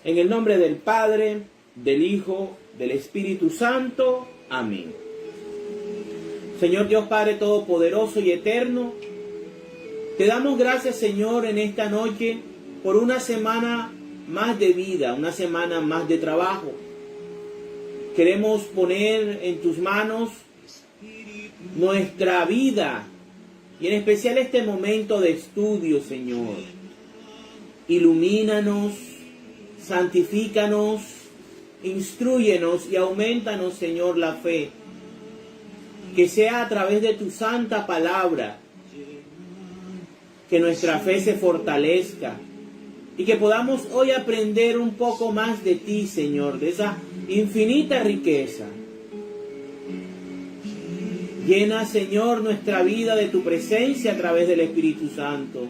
En el nombre del Padre, del Hijo, del Espíritu Santo. Amén. Señor Dios Padre Todopoderoso y Eterno, te damos gracias, Señor, en esta noche por una semana más de vida, una semana más de trabajo. Queremos poner en tus manos nuestra vida y en especial este momento de estudio, Señor. Ilumínanos, santifícanos, instrúyenos y aumentanos, Señor, la fe. Que sea a través de tu santa palabra que nuestra fe se fortalezca y que podamos hoy aprender un poco más de ti, Señor, de esa infinita riqueza. Llena, Señor, nuestra vida de tu presencia a través del Espíritu Santo.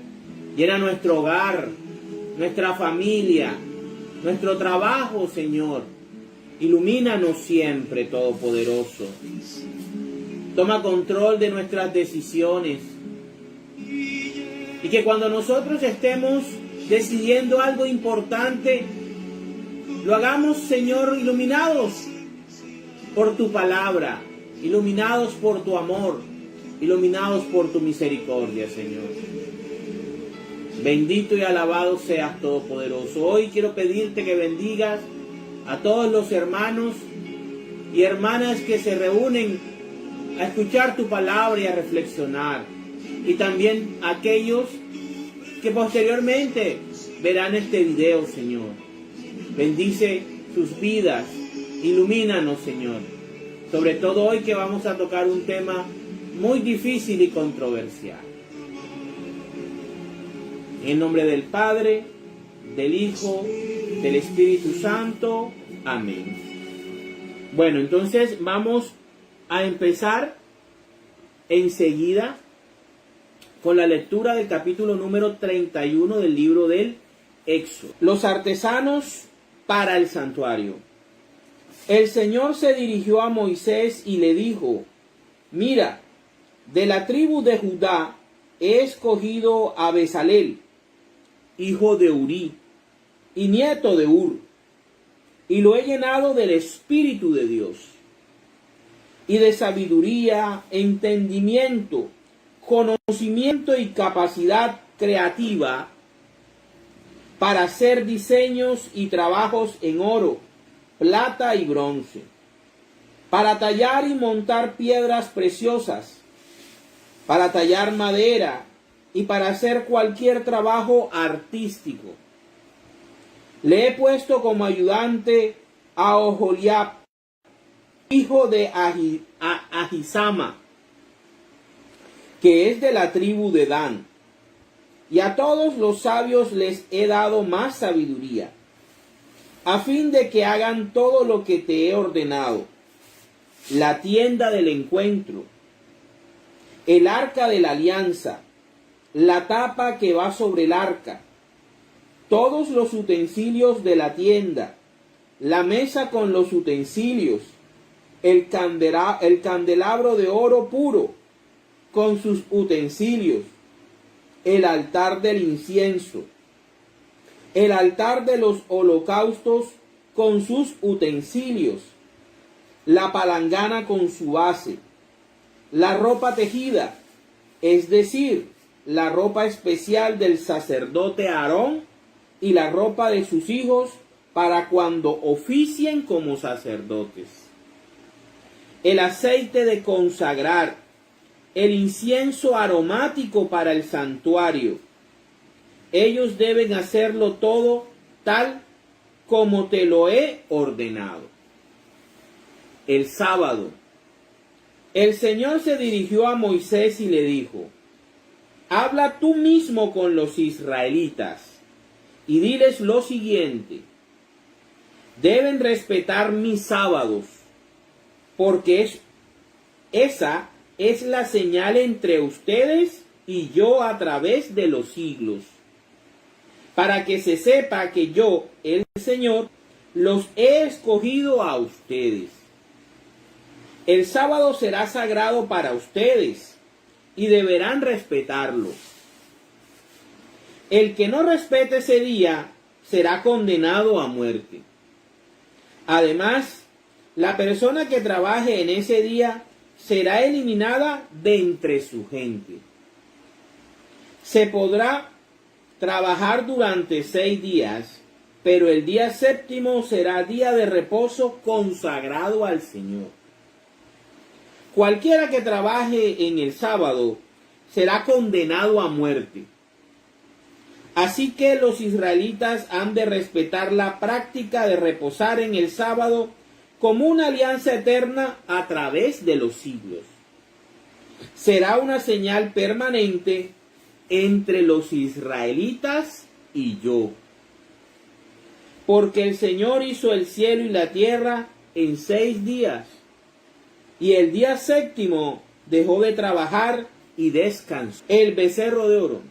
Llena nuestro hogar, nuestra familia, nuestro trabajo, Señor. Ilumínanos siempre, Todopoderoso. Toma control de nuestras decisiones. Y que cuando nosotros estemos decidiendo algo importante, lo hagamos, Señor, iluminados por tu palabra, iluminados por tu amor, iluminados por tu misericordia, Señor. Bendito y alabado seas, Todopoderoso. Hoy quiero pedirte que bendigas a todos los hermanos y hermanas que se reúnen a escuchar tu palabra y a reflexionar. Y también a aquellos que posteriormente verán este video, Señor. Bendice sus vidas, ilumínanos, Señor. Sobre todo hoy que vamos a tocar un tema muy difícil y controversial. En el nombre del Padre, del Hijo, del Espíritu Santo. Amén. Bueno, entonces vamos a empezar enseguida con la lectura del capítulo número 31 del libro del Éxodo. Los artesanos para el santuario. El Señor se dirigió a Moisés y le dijo: mira, de la tribu de Judá he escogido a Bezalel, hijo de Urí y nieto de Ur, y lo he llenado del Espíritu de Dios, y de sabiduría, entendimiento, conocimiento y capacidad creativa para hacer diseños y trabajos en oro, plata y bronce, para tallar y montar piedras preciosas, para tallar madera y para hacer cualquier trabajo artístico. Le he puesto como ayudante a Oholiab, hijo de Ahisama, que es de la tribu de Dan, y a todos los sabios les he dado más sabiduría, a fin de que hagan todo lo que te he ordenado: la tienda del encuentro, el arca de la alianza, la tapa que va sobre el arca, todos los utensilios de la tienda, la mesa con los utensilios, el candelabro de oro puro con sus utensilios, el altar del incienso, el altar de los holocaustos con sus utensilios, la palangana con su base, la ropa tejida, es decir, la ropa especial del sacerdote Aarón y la ropa de sus hijos para cuando oficien como sacerdotes, el aceite de consagrar, el incienso aromático para el santuario. Ellos deben hacerlo todo tal como te lo he ordenado. El sábado. El Señor se dirigió a Moisés y le dijo: habla tú mismo con los israelitas y diles lo siguiente: deben respetar mis sábados, porque esa es la señal entre ustedes y yo a través de los siglos, para que se sepa que yo, el Señor, los he escogido a ustedes. El sábado será sagrado para ustedes. y deberán respetarlo. El que no respete ese día será condenado a muerte. Además, la persona que trabaje en ese día será eliminada de entre su gente. Se podrá trabajar durante 6 días, pero el día séptimo será día de reposo consagrado al Señor. Cualquiera que trabaje en el sábado será condenado a muerte. Así que los israelitas han de respetar la práctica de reposar en el sábado como una alianza eterna a través de los siglos. Será una señal permanente entre los israelitas y yo. Porque el Señor hizo el cielo y la tierra en 6 días, y el día séptimo dejó de trabajar y descansó. El becerro de oro.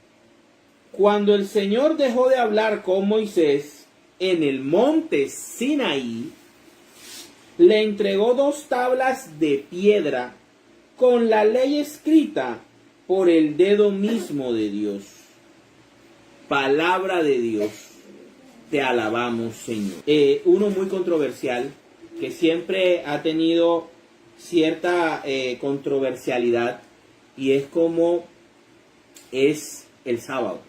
Cuando el Señor dejó de hablar con Moisés en el monte Sinaí, le entregó 2 tablas de piedra con la ley escrita por el dedo mismo de Dios. Palabra de Dios. Te alabamos, Señor. Uno muy controversial, que siempre ha tenido cierta controversialidad, y es como es el sábado.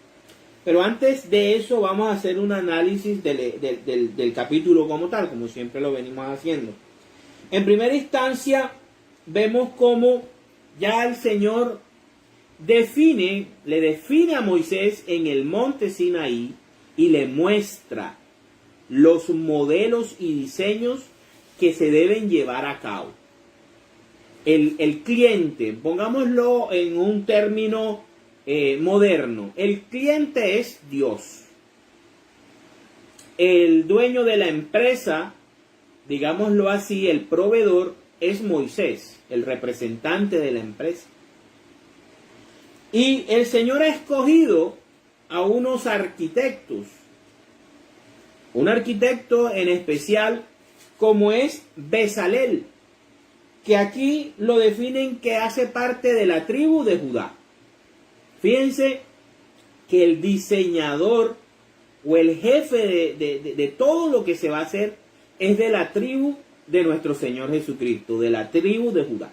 Pero antes de eso vamos a hacer un análisis del capítulo como tal, como siempre lo venimos haciendo. En primera instancia, vemos cómo ya el Señor le define a Moisés en el monte Sinaí y le muestra los modelos y diseños que se deben llevar a cabo. El cliente, pongámoslo en un término moderno, el cliente es Dios. El dueño de la empresa, digámoslo así, el proveedor es Moisés, el representante de la empresa. Y el Señor ha escogido a unos arquitectos, un arquitecto en especial como es Bezalel, que aquí lo definen que hace parte de la tribu de Judá. Fíjense que el diseñador o el jefe de todo lo que se va a hacer es de la tribu de nuestro Señor Jesucristo, de la tribu de Judá.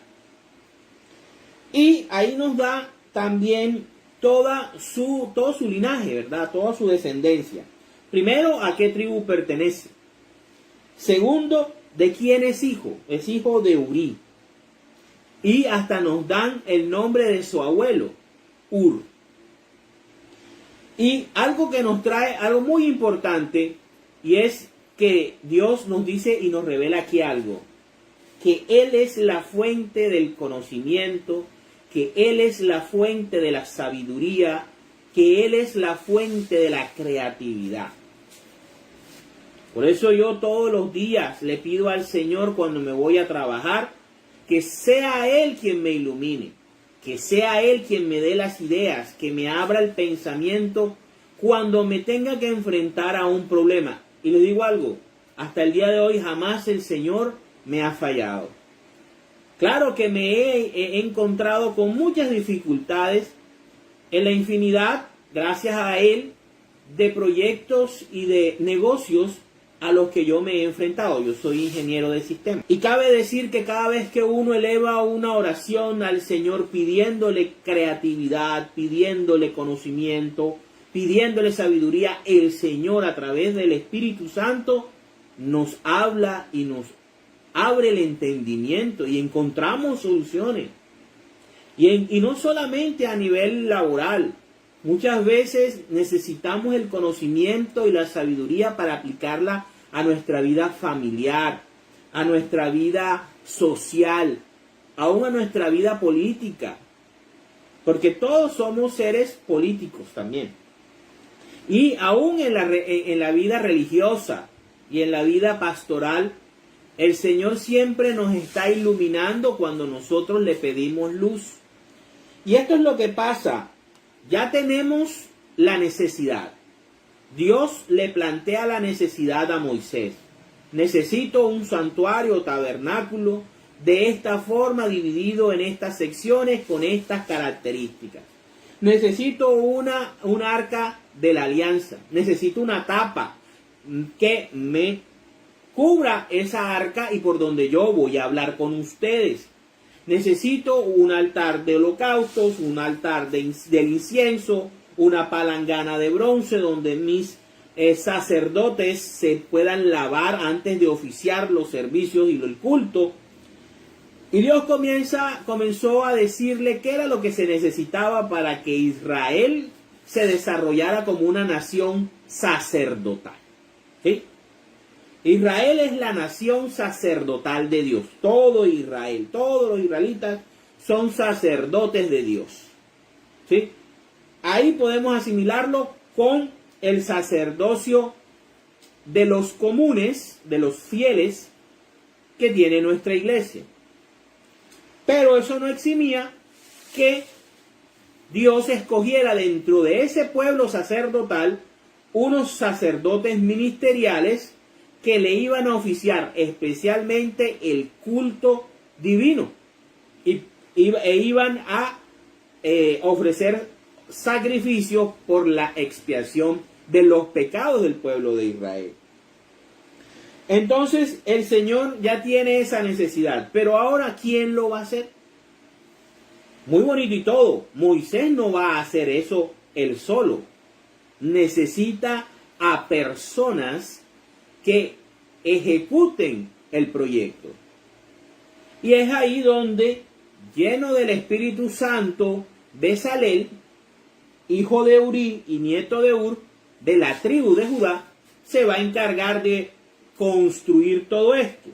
Y ahí nos da también todo su linaje, ¿verdad? Toda su descendencia. Primero, ¿a qué tribu pertenece? Segundo, ¿de quién es hijo? Es hijo de Urí. Y hasta nos dan el nombre de su abuelo, Ur. Y algo que nos trae, algo muy importante, y es que Dios nos dice y nos revela aquí algo, que Él es la fuente del conocimiento, que Él es la fuente de la sabiduría, que Él es la fuente de la creatividad. Por eso yo todos los días le pido al Señor cuando me voy a trabajar, que sea Él quien me ilumine, que sea Él quien me dé las ideas, que me abra el pensamiento cuando me tenga que enfrentar a un problema. Y les digo algo, hasta el día de hoy jamás el Señor me ha fallado. Claro que me he encontrado con muchas dificultades en la infinidad, gracias a Él, de proyectos y de negocios a los que yo me he enfrentado. Yo soy ingeniero de sistemas. Y cabe decir que cada vez que uno eleva una oración al Señor pidiéndole creatividad, pidiéndole conocimiento, pidiéndole sabiduría, el Señor a través del Espíritu Santo nos habla y nos abre el entendimiento y encontramos soluciones. Y no solamente a nivel laboral. Muchas veces necesitamos el conocimiento y la sabiduría para aplicarla a nuestra vida familiar, a nuestra vida social, aún a nuestra vida política. Porque todos somos seres políticos también. Y aún en la vida religiosa y en la vida pastoral, el Señor siempre nos está iluminando cuando nosotros le pedimos luz. Y esto es lo que pasa. Ya tenemos la necesidad. Dios le plantea la necesidad a Moisés. Necesito un santuario, tabernáculo, de esta forma, dividido en estas secciones con estas características. Necesito un arca de la alianza. Necesito una tapa que me cubra esa arca y por donde yo voy a hablar con ustedes. Necesito un altar de holocaustos, un altar del incienso, una palangana de bronce donde mis sacerdotes se puedan lavar antes de oficiar los servicios y el culto. Y Dios comenzó a decirle qué era lo que se necesitaba para que Israel se desarrollara como una nación sacerdotal. ¿Sí? Israel es la nación sacerdotal de Dios. Todo Israel, todos los israelitas son sacerdotes de Dios. ¿Sí? Ahí podemos asimilarlo con el sacerdocio de los comunes, de los fieles que tiene nuestra iglesia. Pero eso no eximía que Dios escogiera dentro de ese pueblo sacerdotal unos sacerdotes ministeriales que le iban a oficiar especialmente el culto divino e iban a ofrecer sacrificios por la expiación de los pecados del pueblo de Israel. Entonces el Señor ya tiene esa necesidad, pero ahora ¿quién lo va a hacer? Muy bonito y todo, Moisés no va a hacer eso él solo. Necesita a personas que ejecuten el proyecto. Y es ahí donde, lleno del Espíritu Santo, Bezalel, hijo de Uri y nieto de Ur, de la tribu de Judá, se va a encargar de construir todo esto.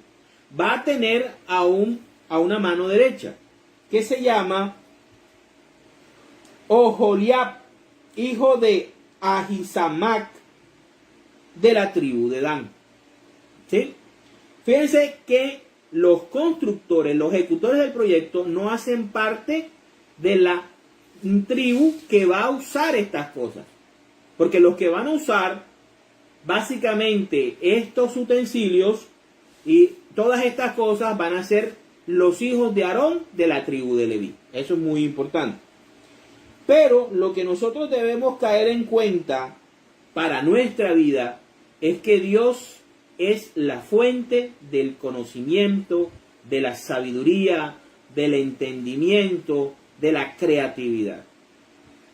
Va a tener a una mano derecha, que se llama Oholiab, hijo de Ahisamac, de la tribu de Dan. ¿Sí? Fíjense que los constructores, los ejecutores del proyecto, no hacen parte de la tribu que va a usar estas cosas. Porque los que van a usar básicamente estos utensilios y todas estas cosas van a ser los hijos de Aarón de la tribu de Leví. Eso es muy importante. Pero lo que nosotros debemos caer en cuenta para nuestra vida es que Dios es la fuente del conocimiento, de la sabiduría, del entendimiento, de la creatividad.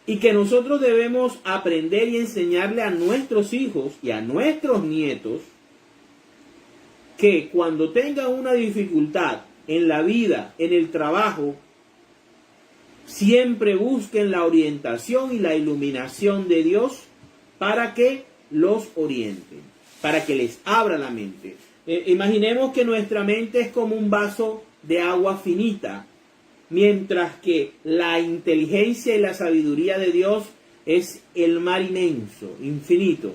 Y que nosotros debemos aprender y enseñarle a nuestros hijos y a nuestros nietos que cuando tengan una dificultad en la vida, en el trabajo, siempre busquen la orientación y la iluminación de Dios para que los orienten, para que les abra la mente. Imaginemos que nuestra mente es como un vaso de agua finita, mientras que la inteligencia y la sabiduría de Dios es el mar inmenso, infinito.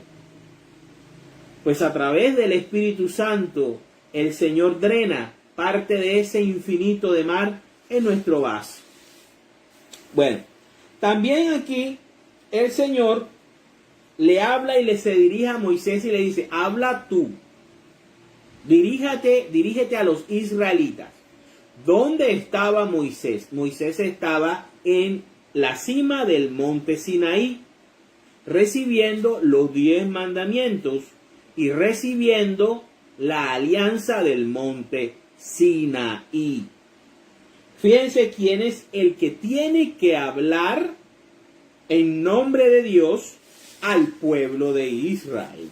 Pues a través del Espíritu Santo, el Señor drena parte de ese infinito de mar en nuestro vaso. Bueno, también aquí el Señor le habla y se dirige a Moisés y le dice, habla tú, dirígete a los israelitas. ¿Dónde estaba Moisés? Moisés estaba en la cima del monte Sinaí, recibiendo los 10 mandamientos y recibiendo la alianza del monte Sinaí. Fíjense quién es el que tiene que hablar en nombre de Dios al pueblo de Israel.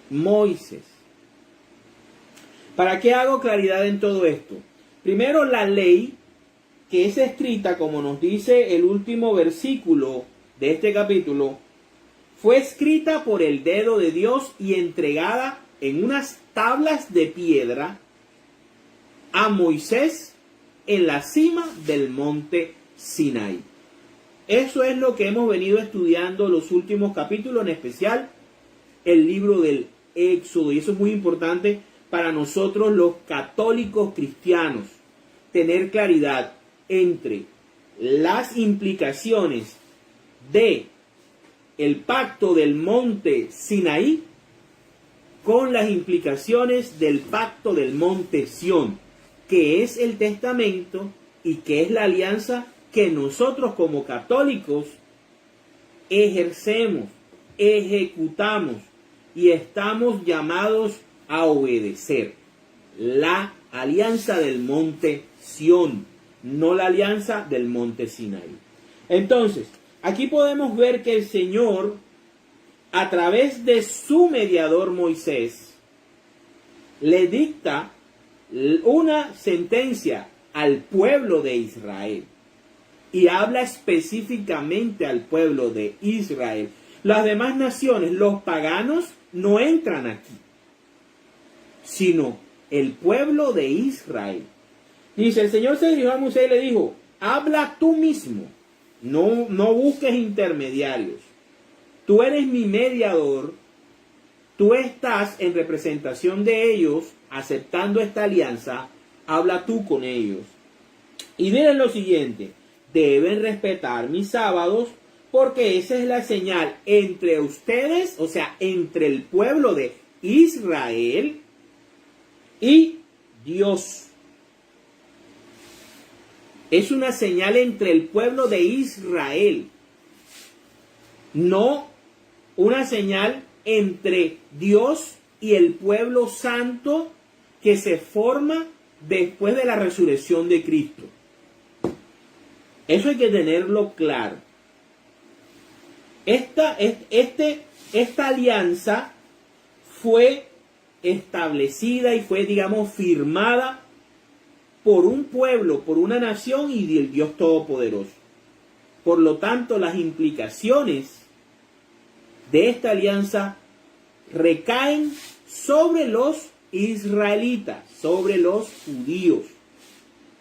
Moisés. ¿Para qué hago claridad en todo esto? Primero, la ley que es escrita, como nos dice el último versículo de este capítulo, fue escrita por el dedo de Dios y entregada en unas tablas de piedra a Moisés en la cima del monte Sinaí. Eso es lo que hemos venido estudiando los últimos capítulos, en especial el libro del Éxodo. Y eso es muy importante para nosotros los católicos cristianos, tener claridad entre las implicaciones de el pacto del monte Sinaí con las implicaciones del pacto del monte Sión. que es el testamento y que es la alianza que nosotros como católicos ejercemos, ejecutamos y estamos llamados a obedecer. La alianza del monte Sión, no la alianza del monte Sinaí. Entonces, aquí podemos ver que el Señor, a través de su mediador Moisés, le dicta una sentencia al pueblo de Israel. Y habla específicamente al pueblo de Israel. Las demás naciones, los paganos, no entran aquí, sino el pueblo de Israel. Dice, el Señor se dirigió a Moisés y le dijo, habla tú mismo, no busques intermediarios. Tú eres mi mediador, tú estás en representación de ellos, aceptando esta alianza, habla tú con ellos. Y miren lo siguiente, deben respetar mis sábados, porque esa es la señal entre ustedes, o sea, entre el pueblo de Israel y Dios. Es una señal entre el pueblo de Israel, no una señal entre Dios y el pueblo santo que se forma después de la resurrección de Cristo. Eso hay que tenerlo claro. Esta alianza fue establecida y fue, digamos, firmada por un pueblo, por una nación y del Dios Todopoderoso. Por lo tanto, las implicaciones de esta alianza recaen sobre los israelitas, sobre los judíos,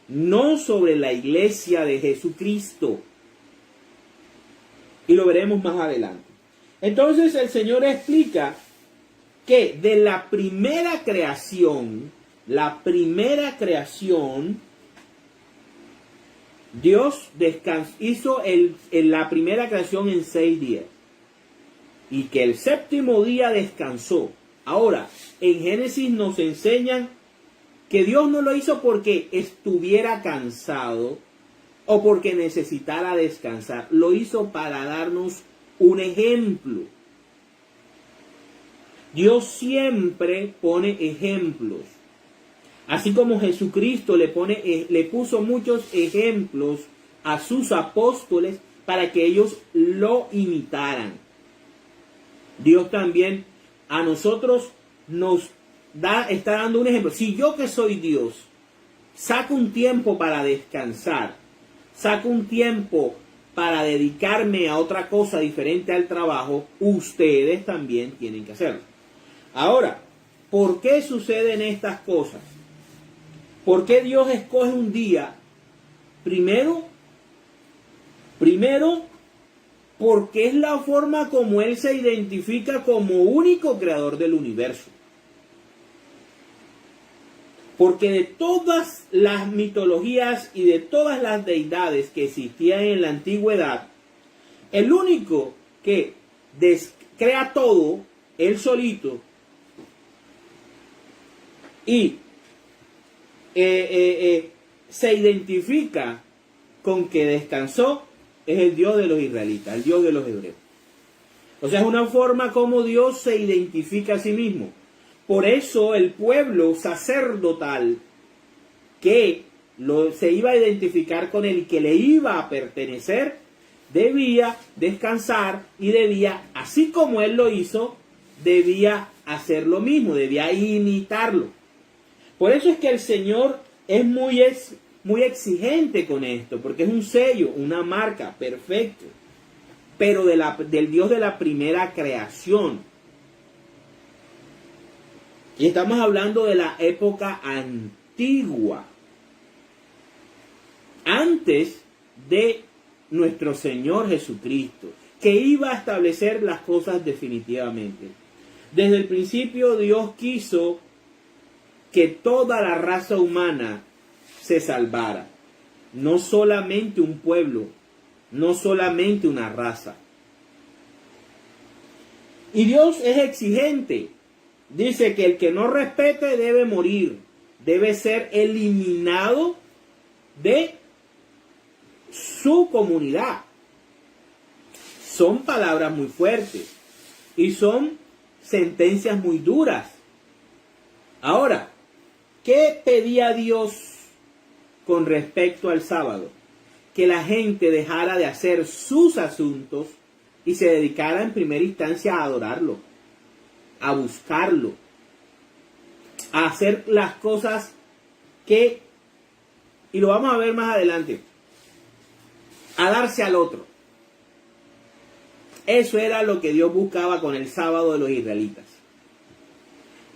no sobre la iglesia de Jesucristo. Y lo veremos más adelante. Entonces el Señor explica que de la primera creación, Dios hizo la primera creación en 6 días. Y que el séptimo día descansó. Ahora, en Génesis nos enseñan que Dios no lo hizo porque estuviera cansado o porque necesitara descansar. Lo hizo para darnos un ejemplo. Dios siempre pone ejemplos. Así como Jesucristo le puso muchos ejemplos a sus apóstoles para que ellos lo imitaran. Dios también a nosotros está dando un ejemplo. Si yo, que soy Dios, saco un tiempo para descansar, saco un tiempo para dedicarme a otra cosa diferente al trabajo, ustedes también tienen que hacerlo. Ahora, ¿por qué suceden estas cosas? ¿Por qué Dios escoge un día? Primero, porque es la forma como Él se identifica como único creador del universo. Porque de todas las mitologías y de todas las deidades que existían en la antigüedad, el único que crea todo, Él solito, y se identifica con que descansó, es el Dios de los israelitas, el Dios de los hebreos. O sea, es una forma como Dios se identifica a sí mismo. Por eso el pueblo sacerdotal que se iba a identificar con él y que le iba a pertenecer, debía descansar y debía, así como él lo hizo, debía hacer lo mismo, debía imitarlo. Por eso es que el Señor es muy exigente con esto, porque es un sello, una marca, perfecto, pero del Dios de la primera creación. Y estamos hablando de la época antigua, antes de nuestro Señor Jesucristo, que iba a establecer las cosas definitivamente. Desde el principio Dios quiso que toda la raza humana se salvara. No solamente un pueblo, no solamente una raza. Y Dios es exigente. Dice que el que no respete debe morir. debe ser eliminado de su comunidad. Son palabras muy fuertes y son sentencias muy duras. Ahora, ¿qué pedía Dios con respecto al sábado? Que la gente dejara de hacer sus asuntos y se dedicara en primera instancia a adorarlo, a buscarlo, a hacer las cosas que, y lo vamos a ver más adelante, a darse al otro. Eso era lo que Dios buscaba con el sábado de los israelitas.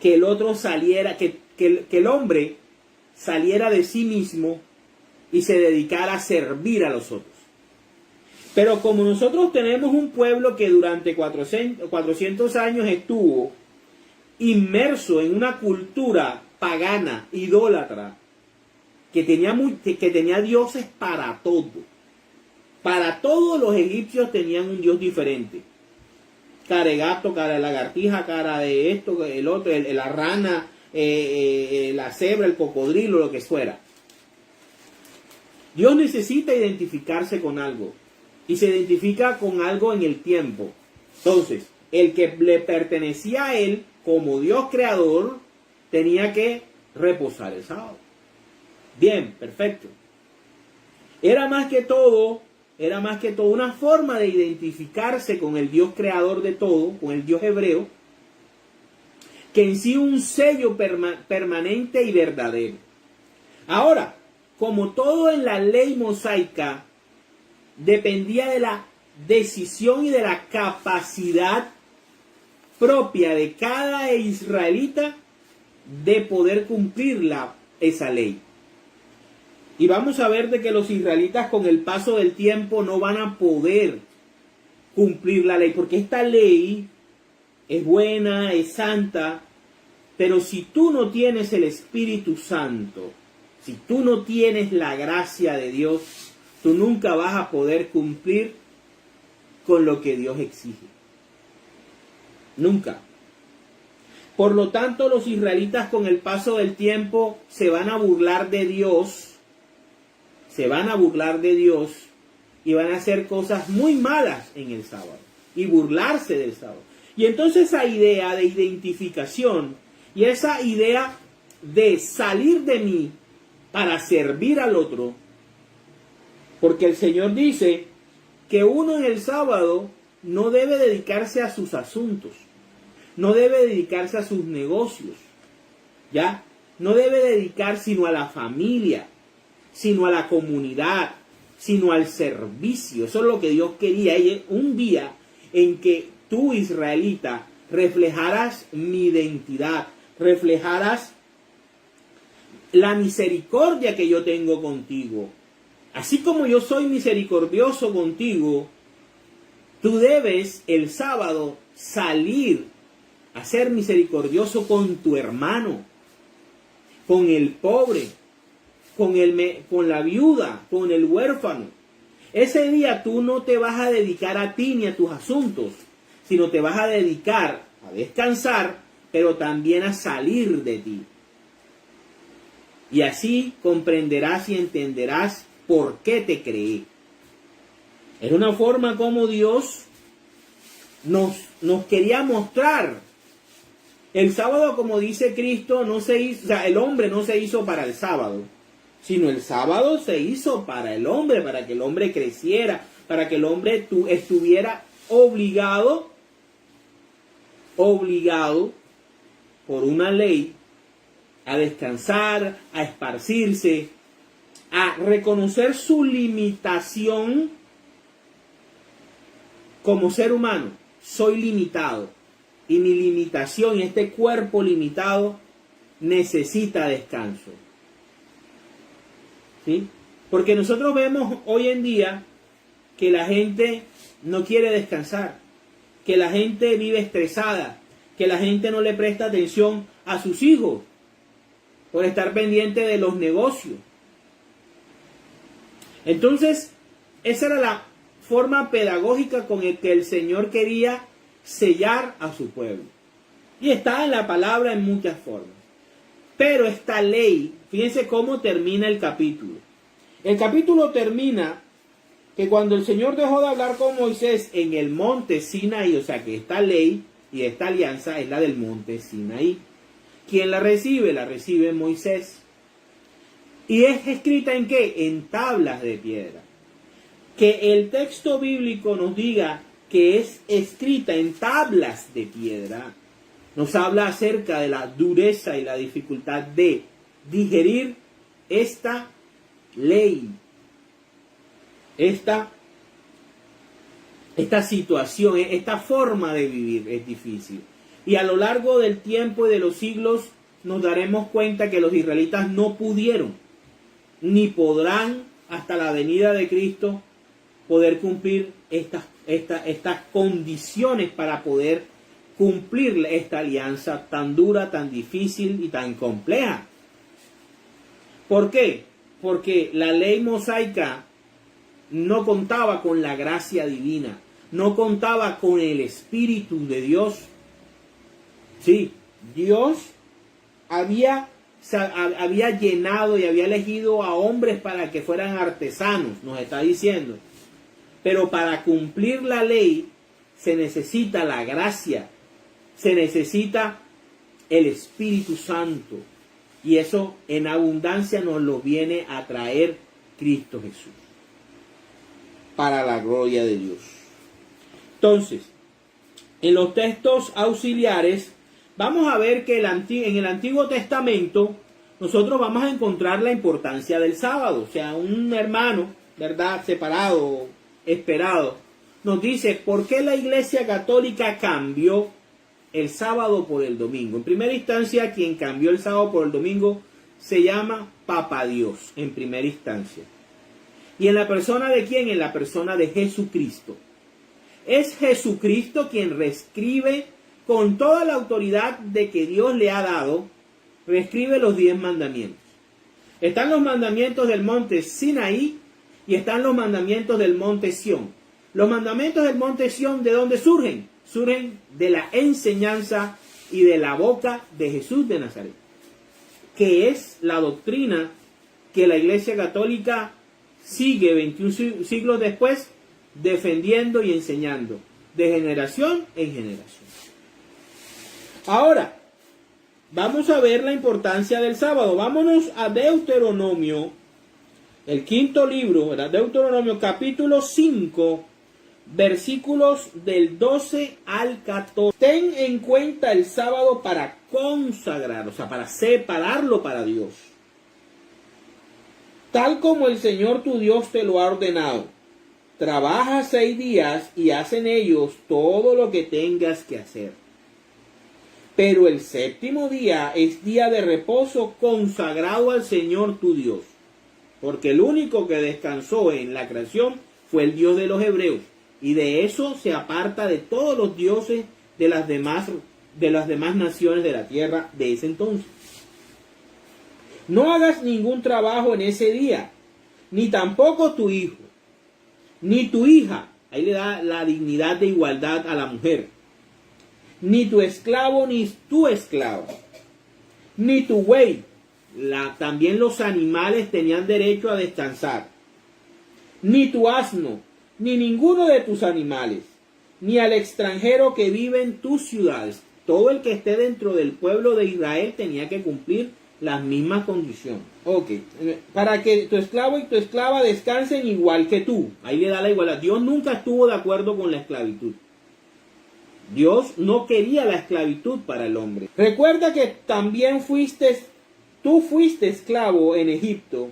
Que el otro saliera, que el hombre saliera de sí mismo y se dedicara a servir a los otros. Pero como nosotros tenemos un pueblo que durante 400 años estuvo inmerso en una cultura pagana, idólatra, que tenía dioses para todo. Para todos los egipcios tenían un dios diferente. Cara de gato, cara de lagartija, cara de esto, el otro, la rana, la cebra, el cocodrilo, lo que fuera. Dios necesita identificarse con algo. Y se identifica con algo en el tiempo. Entonces, el que le pertenecía a él, como Dios creador, tenía que reposar el sábado. Bien, perfecto. Era más que todo una forma de identificarse con el Dios creador de todo, con el Dios hebreo, que en sí un sello permanente y verdadero. Ahora, como todo en la ley mosaica, dependía de la decisión y de la capacidad propia de cada israelita de poder cumplir esa ley. Y vamos a ver de que los israelitas con el paso del tiempo no van a poder cumplir la ley, porque esta ley es buena, es santa, pero si tú no tienes el Espíritu Santo, si tú no tienes la gracia de Dios, tú nunca vas a poder cumplir con lo que Dios exige. Nunca. Por lo tanto, los israelitas con el paso del tiempo se van a burlar de Dios. Se van a burlar de Dios y van a hacer cosas muy malas en el sábado. Y burlarse del sábado. Y entonces esa idea de identificación y esa idea de salir de mí para servir al otro, porque el Señor dice que uno en el sábado no debe dedicarse a sus asuntos, no debe dedicarse a sus negocios, ¿ya? No debe dedicar sino a la familia, sino a la comunidad, sino al servicio. Eso es lo que Dios quería. Y un día en que tú, israelita, reflejaras mi identidad, reflejaras la misericordia que yo tengo contigo. Así como yo soy misericordioso contigo, tú debes el sábado salir a ser misericordioso con tu hermano, con el pobre, con la viuda, con el huérfano. Ese día tú no te vas a dedicar a ti ni a tus asuntos, sino te vas a dedicar a descansar, pero también a salir de ti. Y así comprenderás y entenderás por qué te creé. Es una forma como Dios nos quería mostrar. El sábado, como dice Cristo, no se hizo, o sea, el hombre no se hizo para el sábado, sino el sábado se hizo para el hombre, para que el hombre creciera, para que el hombre estuviera obligado por una ley a descansar, a esparcirse, a reconocer su limitación como ser humano. Soy limitado y mi limitación, este cuerpo limitado, necesita descanso. ¿Sí? Porque nosotros vemos hoy en día que la gente no quiere descansar, que la gente vive estresada, que la gente no le presta atención a sus hijos por estar pendiente de los negocios. Entonces, esa era la forma pedagógica con la que el Señor quería sellar a su pueblo. Y está en la palabra en muchas formas. Pero Pero esta ley, fíjense cómo termina el capítulo. El capítulo termina que cuando el Señor dejó de hablar con Moisés en el monte Sinaí, o sea que esta ley y esta alianza es la del monte Sinaí. ¿Quién la recibe? La recibe Moisés. ¿Y es escrita en qué? En tablas de piedra. Que el texto bíblico nos diga que es escrita en tablas de piedra, nos habla acerca de la dureza y la dificultad de digerir esta ley, esta situación, esta forma de vivir es difícil. Y a lo largo del tiempo y de los siglos nos daremos cuenta que los israelitas no pudieron, ni podrán hasta la venida de Cristo, poder cumplir estas condiciones para poder cumplir esta alianza tan dura, tan difícil y tan compleja. ¿Por qué? Porque la ley mosaica no contaba con la gracia divina, no contaba con el Espíritu de Dios. Sí, Dios había llenado y había elegido a hombres para que fueran artesanos, nos está diciendo. Pero para cumplir la ley se necesita la gracia, se necesita el Espíritu Santo. Y eso en abundancia nos lo viene a traer Cristo Jesús, para la gloria de Dios. Entonces, en los textos auxiliares, vamos a ver que en el Antiguo Testamento nosotros vamos a encontrar la importancia del sábado. O sea, un hermano, ¿verdad?, separado, esperado, nos dice por qué la Iglesia Católica cambió el sábado por el domingo. En primera instancia, quien cambió el sábado por el domingo se llama Papa Dios, en primera instancia. ¿Y en la persona de quién? En la persona de Jesucristo. Es Jesucristo quien reescribe con toda la autoridad de que Dios le ha dado, reescribe los 10 mandamientos. Están los mandamientos del monte Sinaí y están los mandamientos del monte Sión. Los mandamientos del monte Sión, ¿de dónde surgen? Surgen de la enseñanza y de la boca de Jesús de Nazaret, que es la doctrina que la Iglesia Católica sigue 21 siglos después defendiendo y enseñando de generación en generación. Ahora, vamos a ver la importancia del sábado. Vámonos a Deuteronomio, el quinto libro, ¿verdad? Deuteronomio capítulo 5, versículos del 12 al 14. Ten en cuenta el sábado para consagrar, o sea, para separarlo para Dios, tal como el Señor tu Dios te lo ha ordenado. Trabaja 6 días y haz en ellos todo lo que tengas que hacer. Pero el séptimo día es día de reposo consagrado al Señor tu Dios, porque el único que descansó en la creación fue el Dios de los hebreos, y de eso se aparta de todos los dioses de las demás naciones de la tierra de ese entonces. No hagas ningún trabajo en ese día, ni tampoco tu hijo, ni tu hija, ahí le da la dignidad de igualdad a la mujer, ni tu esclavo ni tu esclava, ni tu buey. También los animales tenían derecho a descansar. Ni tu asno, ni ninguno de tus animales, ni al extranjero que vive en tus ciudades. Todo el que esté dentro del pueblo de Israel tenía que cumplir las mismas condiciones. Ok, para que tu esclavo y tu esclava descansen igual que tú. Ahí le da la igualdad. Dios nunca estuvo de acuerdo con la esclavitud. Dios no quería la esclavitud para el hombre. Recuerda que también tú fuiste esclavo en Egipto,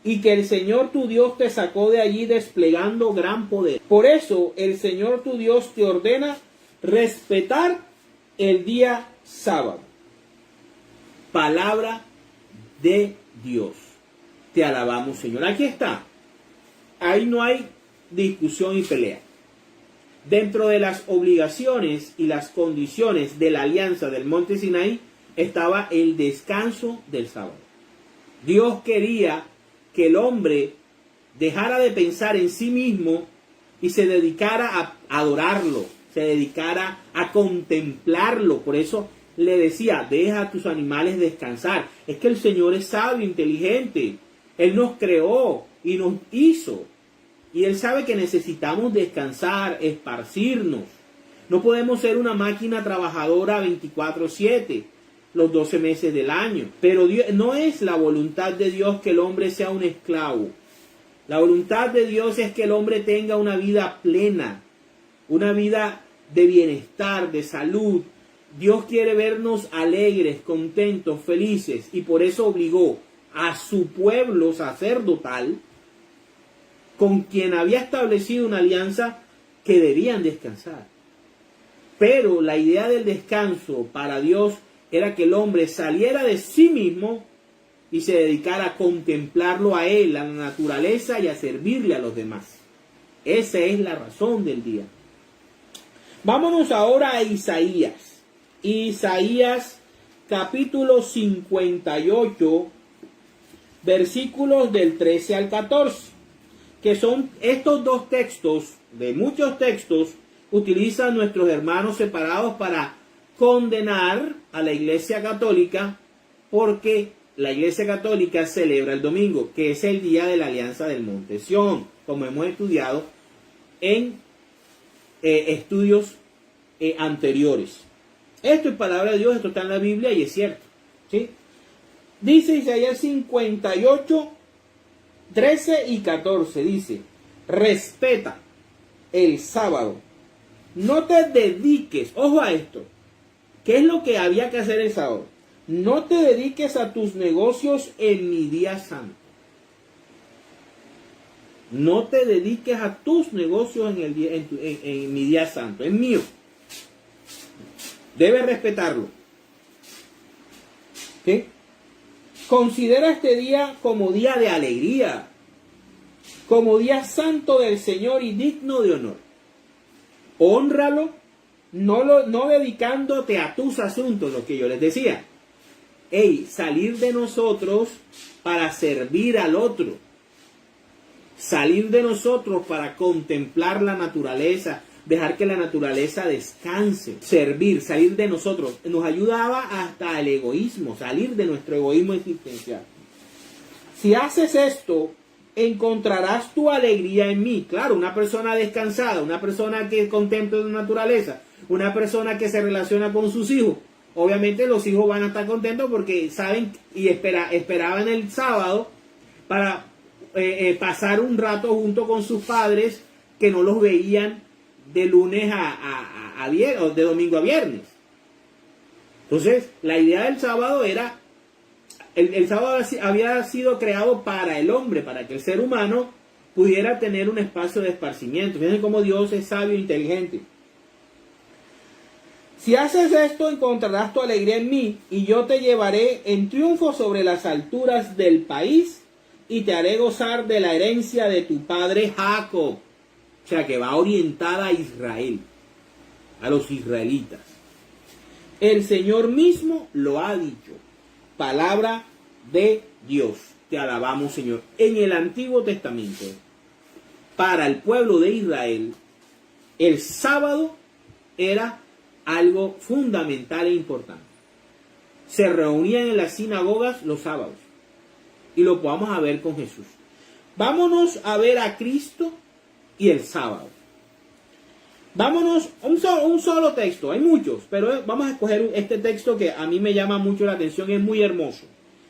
y que el Señor tu Dios te sacó de allí desplegando gran poder. Por eso el Señor tu Dios te ordena respetar el día sábado. Palabra de Dios. Te alabamos, Señor. Aquí está. Ahí no hay discusión y pelea. Dentro de las obligaciones y las condiciones de la alianza del monte Sinaí estaba el descanso del sábado. Dios quería que el hombre dejara de pensar en sí mismo y se dedicara a adorarlo, se dedicara a contemplarlo. Por eso le decía, deja a tus animales descansar. Es que el Señor es sabio, inteligente. Él nos creó y nos hizo. Y Él sabe que necesitamos descansar, esparcirnos. No podemos ser una máquina trabajadora 24/7, los 12 meses del año. Pero no es la voluntad de Dios que el hombre sea un esclavo. La voluntad de Dios es que el hombre tenga una vida plena, una vida de bienestar, de salud. Dios quiere vernos alegres, contentos, felices, y por eso obligó a su pueblo sacerdotal, con quien había establecido una alianza, que debían descansar. Pero la idea del descanso para Dios era que el hombre saliera de sí mismo y se dedicara a contemplarlo a Él, a la naturaleza, y a servirle a los demás. Esa es la razón del día. Vámonos ahora a Isaías. Isaías capítulo 58, versículos del 13 al 14, que son estos dos textos, de muchos textos, utilizan nuestros hermanos separados para condenar a la Iglesia Católica, porque la Iglesia Católica celebra el domingo, que es el día de la Alianza del Monte Sión, como hemos estudiado en estudios anteriores. Esto es palabra de Dios, esto está en la Biblia y es cierto, ¿sí? Dice Isaías 58, 13 y 14, dice, respeta el sábado, no te dediques, ojo a esto, ¿qué es lo que había que hacer el sábado? No te dediques a tus negocios en mi día santo. No te dediques a tus negocios en mi día santo, es mío. Debes respetarlo. ¿Sí? Considera este día como día de alegría, como día santo del Señor y digno de honor. Hónralo, no dedicándote a tus asuntos, lo que yo les decía. Salir de nosotros para servir al otro. Salir de nosotros para contemplar la naturaleza, dejar que la naturaleza descanse, servir, salir de nosotros. Nos ayudaba hasta el egoísmo, salir de nuestro egoísmo existencial. Si haces esto, encontrarás tu alegría en mí. Claro, una persona descansada, una persona que contempla la naturaleza, una persona que se relaciona con sus hijos. Obviamente los hijos van a estar contentos porque saben y esperaban el sábado para pasar un rato junto con sus padres, que no los veían de lunes a viernes, o de domingo a viernes. Entonces, la idea del sábado era, el sábado había sido creado para el hombre, para que el ser humano pudiera tener un espacio de esparcimiento. Fíjense cómo Dios es sabio e inteligente. Si haces esto, encontrarás tu alegría en mí, y yo te llevaré en triunfo sobre las alturas del país, y te haré gozar de la herencia de tu padre Jacob. O sea, que va orientada a Israel, a los israelitas. El Señor mismo lo ha dicho. Palabra de Dios. Te alabamos, Señor. En el Antiguo Testamento, para el pueblo de Israel, el sábado era algo fundamental e importante. Se reunían en las sinagogas los sábados. Y lo vamos a ver con Jesús. Vámonos a ver a Cristo y el sábado. Vámonos a un solo texto. Hay muchos, pero vamos a escoger este texto que a mí me llama mucho la atención. Es muy hermoso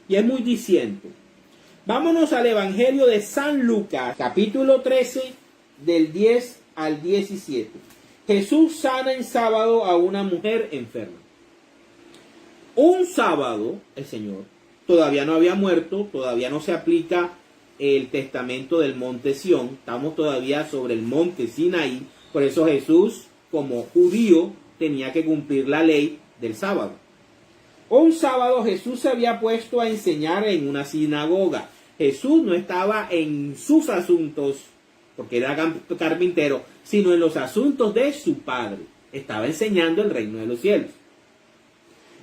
y es muy diciente. Vámonos al Evangelio de San Lucas, capítulo 13, del 10 al 17. Jesús sana en sábado a una mujer enferma. Un sábado, el Señor todavía no había muerto, todavía no se aplica el testamento del monte Sión, estamos todavía sobre el monte Sinaí, por eso Jesús, como judío, tenía que cumplir la ley del sábado. Un sábado Jesús se había puesto a enseñar en una sinagoga. Jesús no estaba en sus asuntos, porque era carpintero, sino en los asuntos de su Padre. Estaba enseñando el reino de los cielos.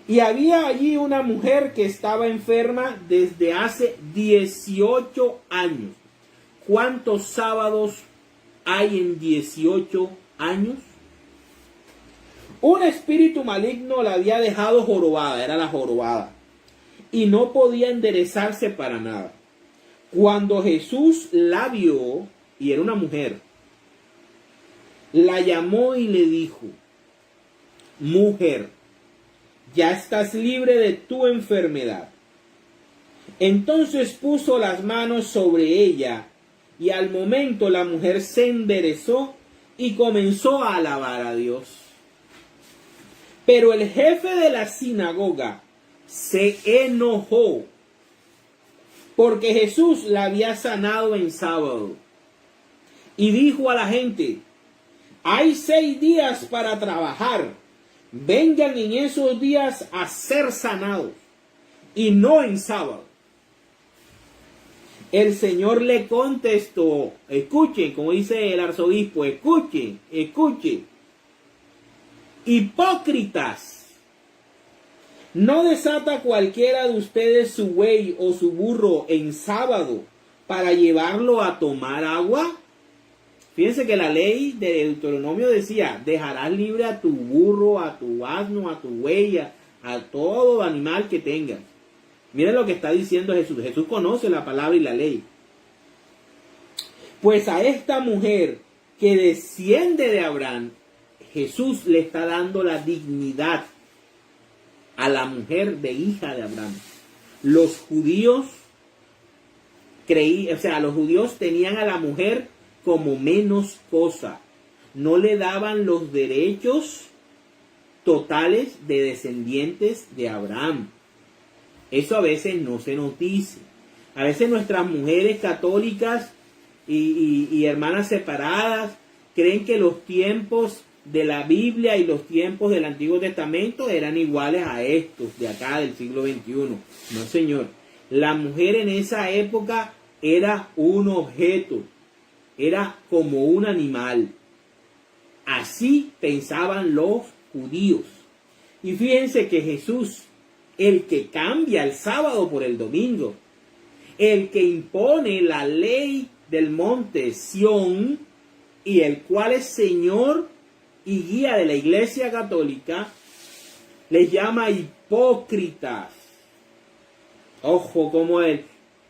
Y había allí una mujer que estaba enferma desde hace 18 años. ¿Cuántos sábados hay en 18 años? Un espíritu maligno la había dejado jorobada, era la jorobada, y no podía enderezarse para nada. Cuando Jesús la vio, y era una mujer, la llamó y le dijo: mujer, ya estás libre de tu enfermedad. Entonces puso las manos sobre ella, y al momento la mujer se enderezó y comenzó a alabar a Dios. Pero el jefe de la sinagoga se enojó porque Jesús la había sanado en sábado, y dijo a la gente: hay 6 días para trabajar, vengan en esos días a ser sanados, y no en sábado. El Señor le contestó, escuchen, como dice el arzobispo, escuchen, hipócritas, ¿no desata cualquiera de ustedes su buey o su burro en sábado para llevarlo a tomar agua? Fíjense que la ley de Deuteronomio decía: dejarás libre a tu burro, a tu asno, a tu buey, a todo animal que tengas. Miren lo que está diciendo Jesús. Jesús conoce la palabra y la ley. Pues a esta mujer que desciende de Abraham, Jesús le está dando la dignidad a la mujer de hija de Abraham. Los judíos los judíos tenían a la mujer como menos cosa. No le daban los derechos totales de descendientes de Abraham. Eso a veces no se nos dice. A veces nuestras mujeres católicas y hermanas separadas creen que los tiempos de la Biblia y los tiempos del Antiguo Testamento eran iguales a estos de acá del siglo XXI. No, señor. La mujer en esa época era un objeto, era como un animal. Así pensaban los judíos. Y fíjense que Jesús, el que cambia el sábado por el domingo, el que impone la ley del monte Sión, y el cual es Señor y guía de la Iglesia Católica, les llama hipócritas. Ojo, como él,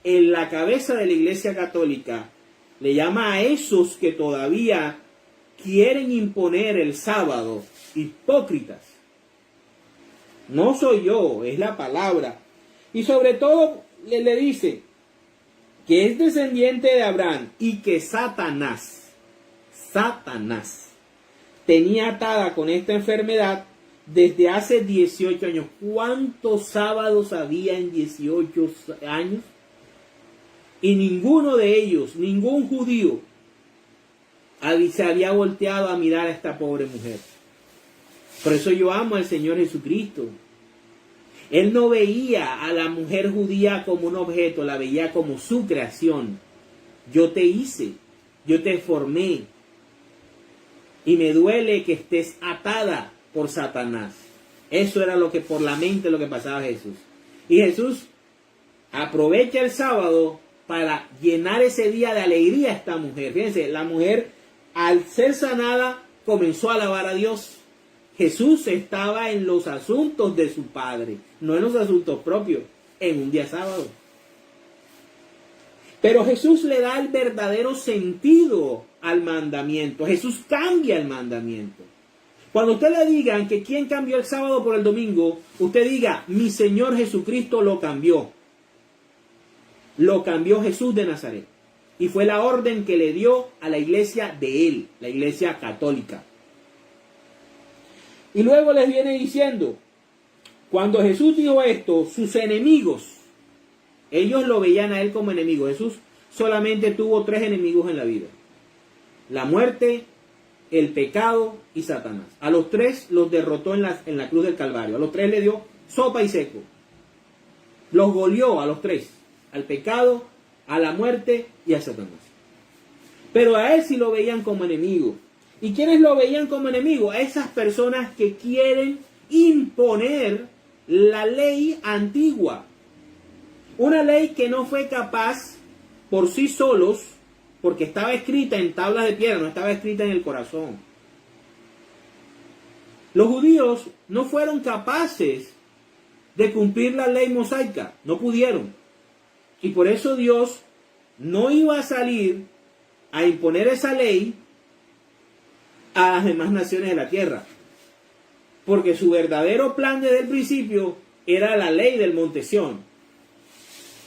en la cabeza de la Iglesia Católica, le llama a esos que todavía quieren imponer el sábado hipócritas. No soy yo, es la palabra. Y sobre todo le dice que es descendiente de Abraham y que Satanás tenía atada con esta enfermedad desde hace 18 años. ¿Cuántos sábados había en 18 años? Y ninguno de ellos, ningún judío, se había volteado a mirar a esta pobre mujer. Por eso yo amo al Señor Jesucristo. Él no veía a la mujer judía como un objeto, la veía como su creación. Yo te hice, yo te formé, y me duele que estés atada por Satanás. Eso era lo que por la mente lo que pasaba a Jesús. Y Jesús aprovecha el sábado para llenar ese día de alegría a esta mujer. Fíjense, la mujer al ser sanada comenzó a alabar a Dios. Jesús estaba en los asuntos de su Padre, no en los asuntos propios, en un día sábado. Pero Jesús le da el verdadero sentido al mandamiento. Jesús cambia el mandamiento. Cuando usted le digan que quién cambió el sábado por el domingo, usted diga: mi Señor Jesucristo lo cambió. Lo cambió Jesús de Nazaret. Y fue la orden que le dio a la iglesia de él, la iglesia católica. Y luego les viene diciendo, cuando Jesús dijo esto, sus enemigos, ellos lo veían a él como enemigo. Jesús solamente tuvo 3 enemigos en la vida: la muerte, el pecado y Satanás. A los 3 los derrotó en la cruz del Calvario. A los 3 le dio sopa y seco. Los goleó a los 3. Al pecado, a la muerte y a Satanás. Pero a él sí lo veían como enemigo. ¿Y quiénes lo veían como enemigo? A esas personas que quieren imponer la ley antigua. Una ley que no fue capaz por sí solos, porque estaba escrita en tablas de piedra, no estaba escrita en el corazón. Los judíos no fueron capaces de cumplir la ley mosaica, no pudieron. Y por eso Dios no iba a salir a imponer esa ley a las demás naciones de la tierra. Porque su verdadero plan desde el principio era la ley del monte Sión.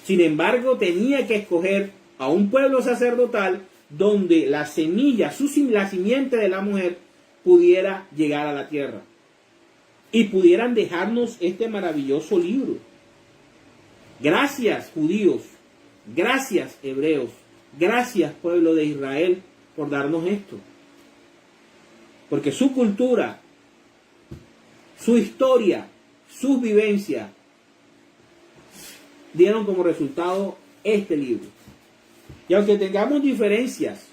Sin embargo, tenía que escoger a un pueblo sacerdotal donde la semilla, la simiente de la mujer, pudiera llegar a la tierra. Y pudieran dejarnos este maravilloso libro. Gracias, judíos. Gracias, hebreos. Gracias, pueblo de Israel, por darnos esto. Porque su cultura, su historia, sus vivencias, dieron como resultado este libro. Y aunque tengamos diferencias,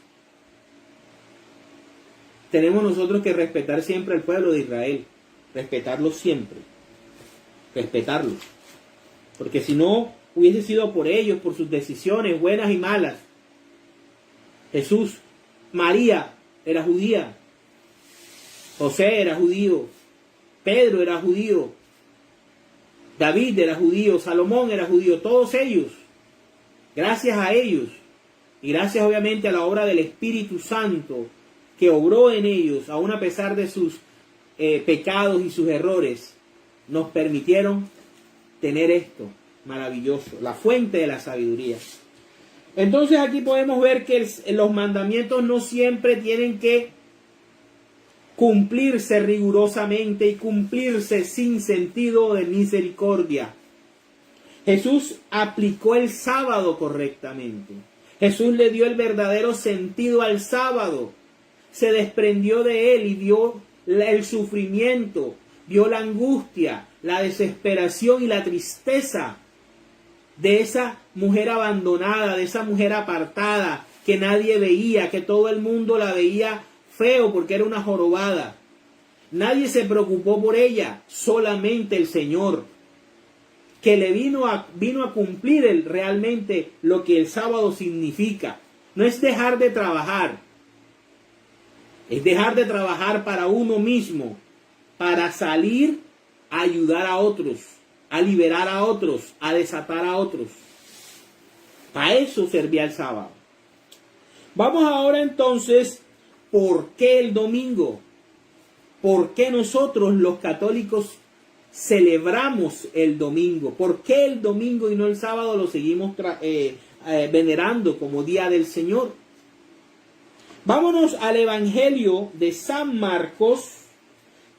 tenemos nosotros que respetar siempre al pueblo de Israel. Respetarlo siempre. Respetarlos. Porque si no hubiese sido por ellos, por sus decisiones buenas y malas. Jesús, María era judía. José era judío. Pedro era judío. David era judío. Salomón era judío. Todos ellos. Gracias a ellos. Y gracias obviamente a la obra del Espíritu Santo que obró en ellos, aun a pesar de sus pecados y sus errores, nos permitieron tener esto maravilloso, la fuente de la sabiduría. Entonces aquí podemos ver que los mandamientos no siempre tienen que cumplirse rigurosamente y cumplirse sin sentido de misericordia. Jesús aplicó el sábado correctamente. Jesús le dio el verdadero sentido al sábado. Se desprendió de él y vio el sufrimiento, vio la angustia, la desesperación y la tristeza de esa mujer abandonada, de esa mujer apartada, que nadie veía, que todo el mundo la veía feo porque era una jorobada. Nadie se preocupó por ella, solamente el Señor, que le vino a cumplir realmente lo que el sábado significa. No es dejar de trabajar, es dejar de trabajar para uno mismo, para salir a ayudar a otros, a liberar a otros, a desatar a otros. Para eso servía el sábado. Vamos ahora entonces, ¿por qué el domingo? ¿Por qué nosotros los católicos celebramos el domingo? ¿Por qué el domingo y no el sábado lo seguimos venerando como Día del Señor? Vámonos al Evangelio de San Marcos,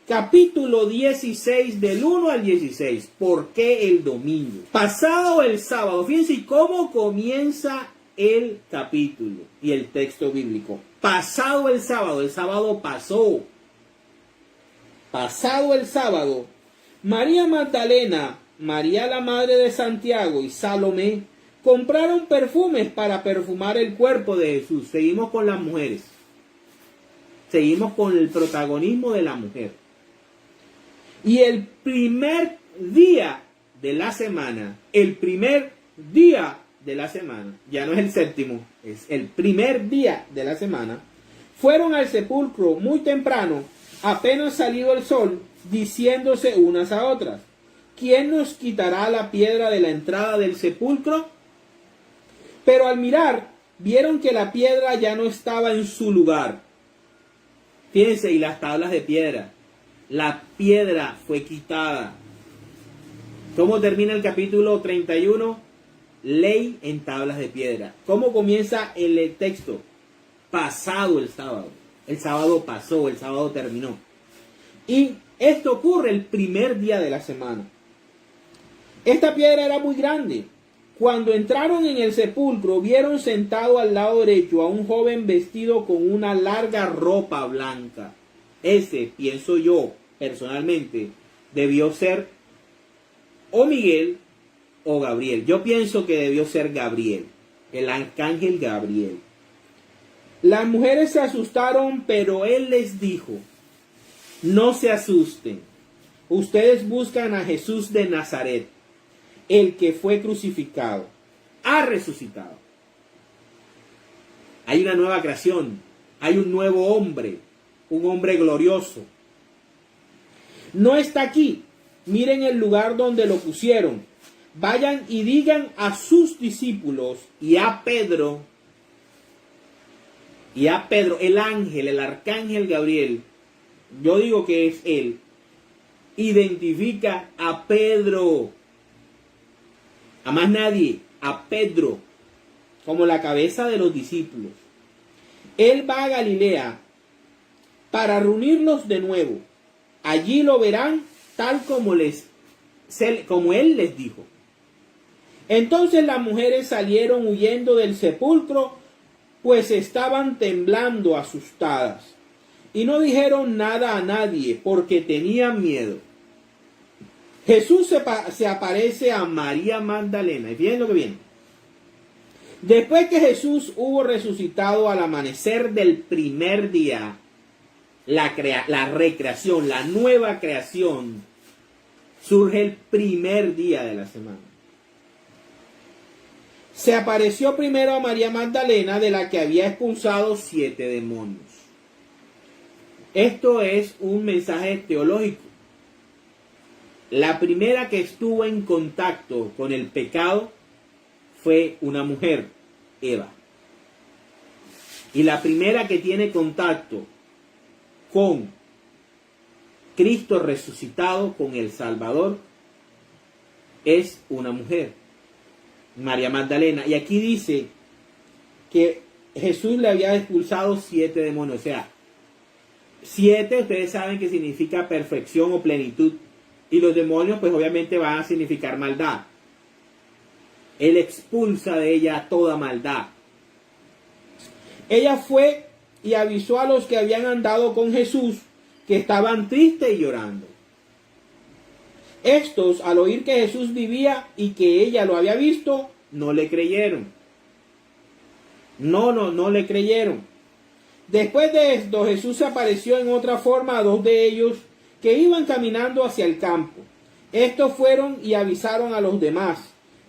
capítulo 16, del 1 al 16. ¿Por qué el domingo? Pasado el sábado, fíjense cómo comienza el capítulo y el texto bíblico. Pasado el sábado pasó. Pasado el sábado, María Magdalena, María la madre de Santiago y Salomé compraron perfumes para perfumar el cuerpo de Jesús. Seguimos con las mujeres. Seguimos con el protagonismo de la mujer. Y el primer día de la semana, ya no es el séptimo, es el primer día de la semana, fueron al sepulcro muy temprano, apenas salido el sol, diciéndose unas a otras: ¿quién nos quitará la piedra de la entrada del sepulcro? Pero al mirar, vieron que la piedra ya no estaba en su lugar. Fíjense, y las tablas de piedra. La piedra fue quitada. ¿Cómo termina el capítulo 31? Ley en tablas de piedra. ¿Cómo comienza el texto? Pasado el sábado. El sábado pasó, el sábado terminó. Y esto ocurre el primer día de la semana. Esta piedra era muy grande. Cuando entraron en el sepulcro, vieron sentado al lado derecho a un joven vestido con una larga ropa blanca. Ese, pienso yo, personalmente, debió ser o Miguel o Gabriel. Yo pienso que debió ser Gabriel, el arcángel Gabriel. Las mujeres se asustaron, pero él les dijo: no se asusten. Ustedes buscan a Jesús de Nazaret, el que fue crucificado. Ha resucitado. Hay una nueva creación. Hay un nuevo hombre. Un hombre glorioso. No está aquí. Miren el lugar donde lo pusieron. Vayan y digan a sus discípulos y a Pedro, el ángel, el arcángel Gabriel, yo digo que es él, identifica a Pedro, a más nadie, a Pedro, como la cabeza de los discípulos. Él va a Galilea para reunirlos de nuevo. Allí lo verán tal como él les dijo. Entonces las mujeres salieron huyendo del sepulcro, pues estaban temblando asustadas, y no dijeron nada a nadie porque tenían miedo. Jesús se aparece a María Magdalena. Y fíjense lo que viene. Después que Jesús hubo resucitado al amanecer del primer día, la recreación, la nueva creación, surge el primer día de la semana. Se apareció primero a María Magdalena, de la que había expulsado 7 demonios. Esto es un mensaje teológico. La primera que estuvo en contacto con el pecado fue una mujer, Eva. Y la primera que tiene contacto con Cristo resucitado, con el Salvador, es una mujer, María Magdalena. Y aquí dice que Jesús le había expulsado 7 demonios. O sea, 7 ustedes saben que significa perfección o plenitud. Y los demonios pues obviamente van a significar maldad. Él expulsa de ella toda maldad. Ella fue y avisó a los que habían andado con Jesús que estaban tristes y llorando. Estos, al oír que Jesús vivía y que ella lo había visto, no le creyeron. No le creyeron. Después de esto, Jesús se apareció en otra forma a 2 de ellos que iban caminando hacia el campo. Estos fueron y avisaron a los demás,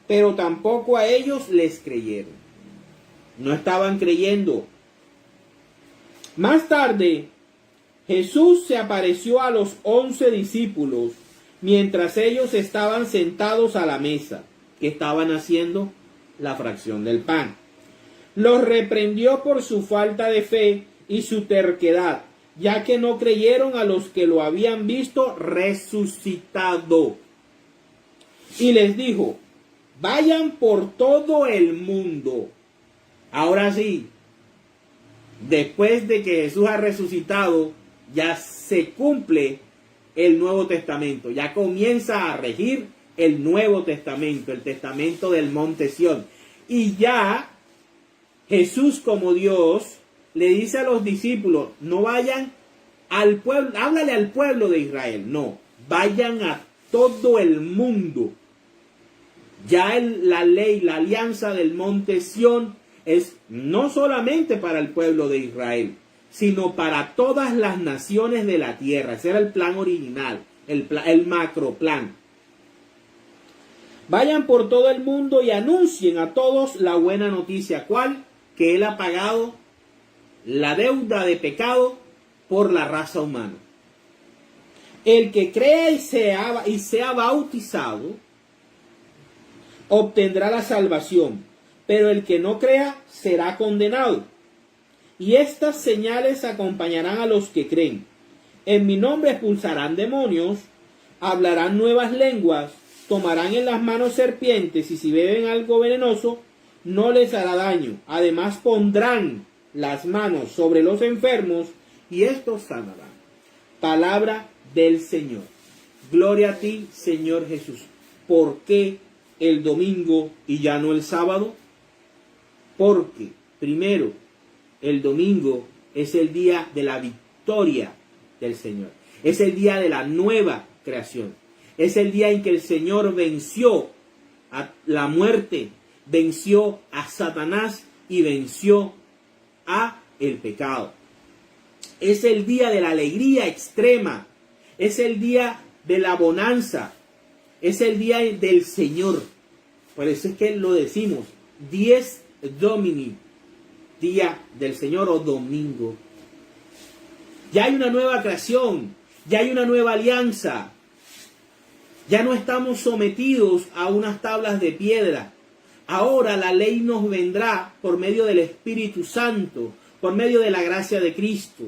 pero tampoco a ellos les creyeron. No estaban creyendo. Más tarde, Jesús se apareció a los 11 discípulos mientras ellos estaban sentados a la mesa, que estaban haciendo la fracción del pan. Los reprendió por su falta de fe y su terquedad, ya que no creyeron a los que lo habían visto resucitado. Y les dijo: vayan por todo el mundo. Ahora sí, después de que Jesús ha resucitado, ya se cumple el Nuevo Testamento. Ya comienza a regir el Nuevo Testamento, el Testamento del Monte Sión. Y ya Jesús, como Dios, le dice a los discípulos: no vayan al pueblo, háblale al pueblo de Israel, no, vayan a todo el mundo. Ya la ley, la alianza del Monte Sión es no solamente para el pueblo de Israel, sino para todas las naciones de la tierra. Ese era el plan original, el macro plan. Vayan por todo el mundo y anuncien a todos la buena noticia. ¿Cuál? Que Él ha pagado la deuda de pecado por la raza humana. El que crea y sea bautizado obtendrá la salvación, pero el que no crea será condenado. Y estas señales acompañarán a los que creen. En mi nombre expulsarán demonios, hablarán nuevas lenguas, tomarán en las manos serpientes, y si beben algo venenoso, no les hará daño. Además pondrán las manos sobre los enfermos, y estos sanarán. Palabra del Señor. Gloria a ti, Señor Jesús. ¿Por qué el domingo y ya no el sábado? Porque, primero, el domingo es el día de la victoria del Señor. Es el día de la nueva creación. Es el día en que el Señor venció a la muerte, venció a Satanás y venció a el pecado. Es el día de la alegría extrema. Es el día de la bonanza. Es el día del Señor. Por eso es que lo decimos, Dies Domini, día del Señor o domingo. Ya hay una nueva creación. Ya hay una nueva alianza. Ya no estamos sometidos a unas tablas de piedra. Ahora la ley nos vendrá por medio del Espíritu Santo, por medio de la gracia de Cristo.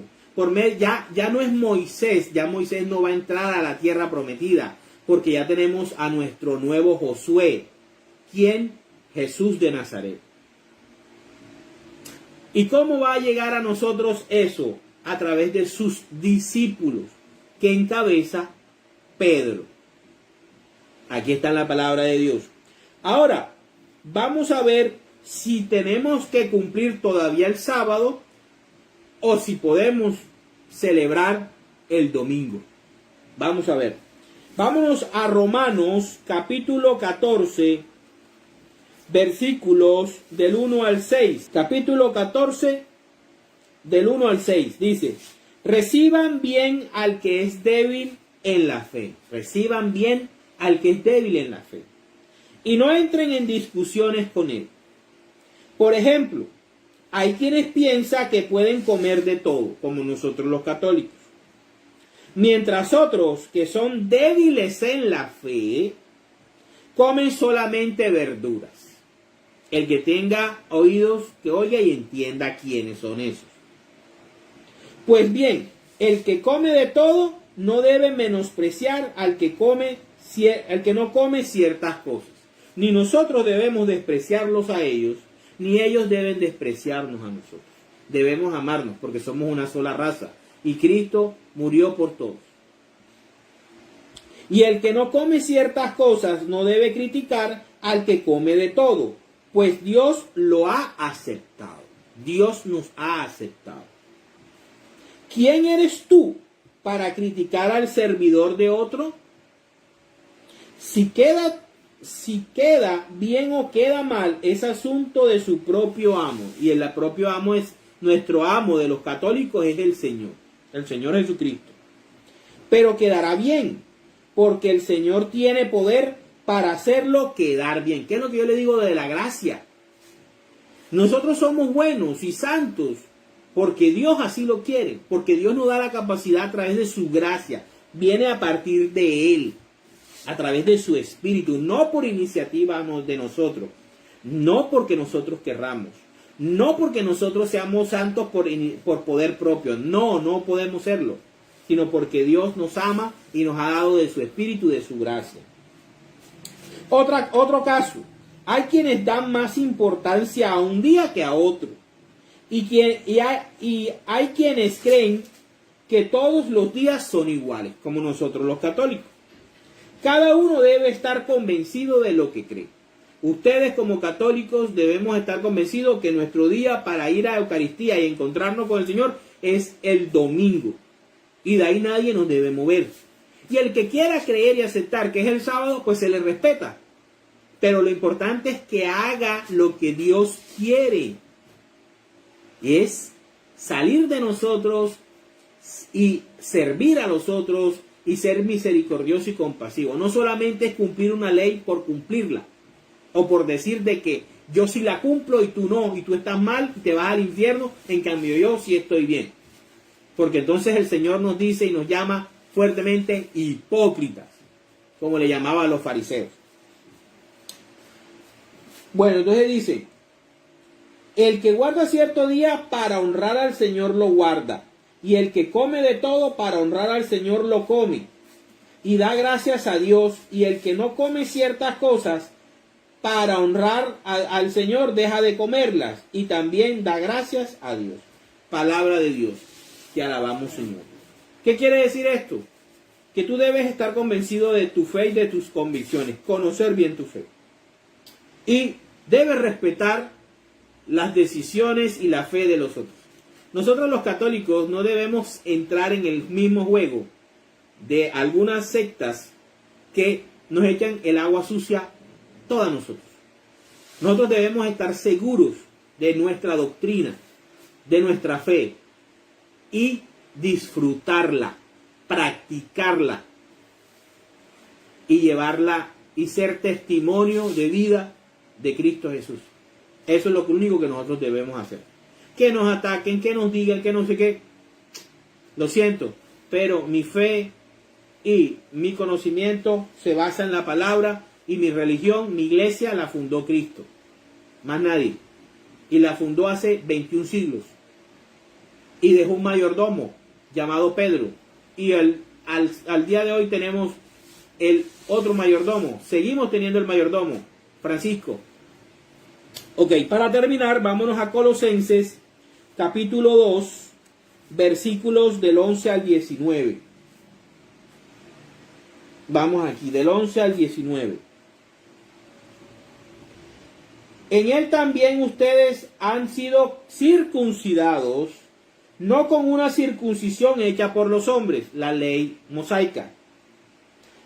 Ya no es Moisés, ya Moisés no va a entrar a la tierra prometida, porque ya tenemos a nuestro nuevo Josué. ¿Quién? Jesús de Nazaret. ¿Y cómo va a llegar a nosotros eso? A través de sus discípulos, que encabeza Pedro. Aquí está la palabra de Dios. Ahora, vamos a ver si tenemos que cumplir todavía el sábado o si podemos celebrar el domingo. Vamos a ver. Vámonos a Romanos capítulo 14, versículos del 1 al 6. Capítulo 14, del 1 al 6. Dice: reciban bien al que es débil en la fe. Reciban bien al que es débil en la fe. Y no entren en discusiones con él. Por ejemplo, hay quienes piensan que pueden comer de todo, como nosotros los católicos. Mientras otros, que son débiles en la fe, comen solamente verduras. El que tenga oídos, que oiga y entienda quiénes son esos. Pues bien, el que come de todo no debe menospreciar al que no come ciertas cosas. Ni nosotros debemos despreciarlos a ellos, ni ellos deben despreciarnos a nosotros. Debemos amarnos porque somos una sola raza y Cristo murió por todos. Y el que no come ciertas cosas no debe criticar al que come de todo, pues Dios lo ha aceptado. Dios nos ha aceptado. ¿Quién eres tú para criticar al servidor de otro? Si queda bien o queda mal, es asunto de su propio amo. Y el propio amo es nuestro amo de los católicos, es el Señor Jesucristo. Pero quedará bien, porque el Señor tiene poder para hacerlo quedar bien. ¿Qué es lo que yo le digo de la gracia? Nosotros somos buenos y santos porque Dios así lo quiere, porque Dios nos da la capacidad a través de su gracia. Viene a partir de Él, a través de su Espíritu, no por iniciativa de nosotros, no porque nosotros querramos, no porque nosotros seamos santos por poder propio, no podemos serlo, sino porque Dios nos ama y nos ha dado de su Espíritu, de su gracia. Otro caso, hay quienes dan más importancia a un día que a otro, y hay quienes creen que todos los días son iguales, como nosotros los católicos. Cada uno debe estar convencido de lo que cree. Ustedes como católicos debemos estar convencidos que nuestro día para ir a Eucaristía y encontrarnos con el Señor es el domingo. Y de ahí nadie nos debe mover. Y el que quiera creer y aceptar que es el sábado, pues se le respeta. Pero lo importante es que haga lo que Dios quiere. Es salir de nosotros y servir a los otros y ser misericordioso y compasivo. No solamente es cumplir una ley por cumplirla, o por decir de que yo sí la cumplo y tú no, y tú estás mal y te vas al infierno, en cambio yo sí estoy bien. Porque entonces el Señor nos dice y nos llama fuertemente hipócritas, como le llamaba a los fariseos. Bueno, entonces dice: el que guarda cierto día para honrar al Señor lo guarda, y el que come de todo para honrar al Señor lo come, y da gracias a Dios. Y el que no come ciertas cosas para honrar al Señor deja de comerlas, y también da gracias a Dios. Palabra de Dios. Te alabamos, Señor. ¿Qué quiere decir esto? Que tú debes estar convencido de tu fe y de tus convicciones, conocer bien tu fe. Y debes respetar las decisiones y la fe de los otros. Nosotros los católicos no debemos entrar en el mismo juego de algunas sectas que nos echan el agua sucia toda nosotros. Nosotros debemos estar seguros de nuestra doctrina, de nuestra fe, y disfrutarla, practicarla y llevarla y ser testimonio de vida de Cristo Jesús. Eso es lo único que nosotros debemos hacer. Que nos ataquen, que nos digan, que no sé qué. Lo siento, pero mi fe y mi conocimiento se basa en la palabra, y mi religión, mi iglesia, la fundó Cristo. Más nadie. Y la fundó hace 21 siglos. Y dejó un mayordomo llamado Pedro. Y al día de hoy tenemos el otro mayordomo. Seguimos teniendo el mayordomo, Francisco. Ok, para terminar, vámonos a Colosenses, capítulo 2, versículos del 11 al 19. Vamos aquí, del 11 al 19. En él también ustedes han sido circuncidados, no con una circuncisión hecha por los hombres, la ley mosaica,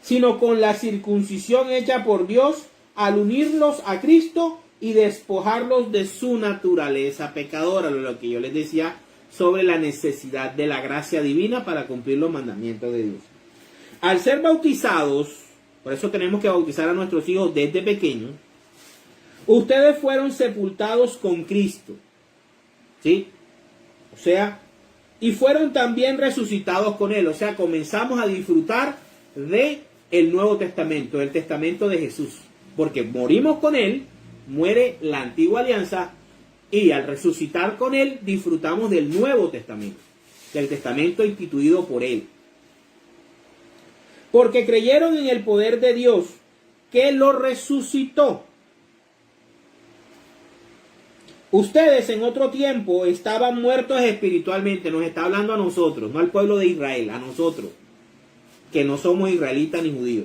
sino con la circuncisión hecha por Dios al unirlos a Cristo y despojarlos de su naturaleza pecadora, lo que yo les decía sobre la necesidad de la gracia divina para cumplir los mandamientos de Dios. Al ser bautizados, por eso tenemos que bautizar a nuestros hijos desde pequeños, ustedes fueron sepultados con Cristo, ¿sí? O sea, y fueron también resucitados con Él. O sea, comenzamos a disfrutar de el Nuevo Testamento, el Testamento de Jesús. Porque morimos con Él, muere la antigua alianza, y al resucitar con Él, disfrutamos del Nuevo Testamento, del Testamento instituido por Él. Porque creyeron en el poder de Dios, que lo resucitó. Ustedes en otro tiempo estaban muertos espiritualmente. Nos está hablando a nosotros, no al pueblo de Israel, a nosotros, que no somos israelitas ni judíos.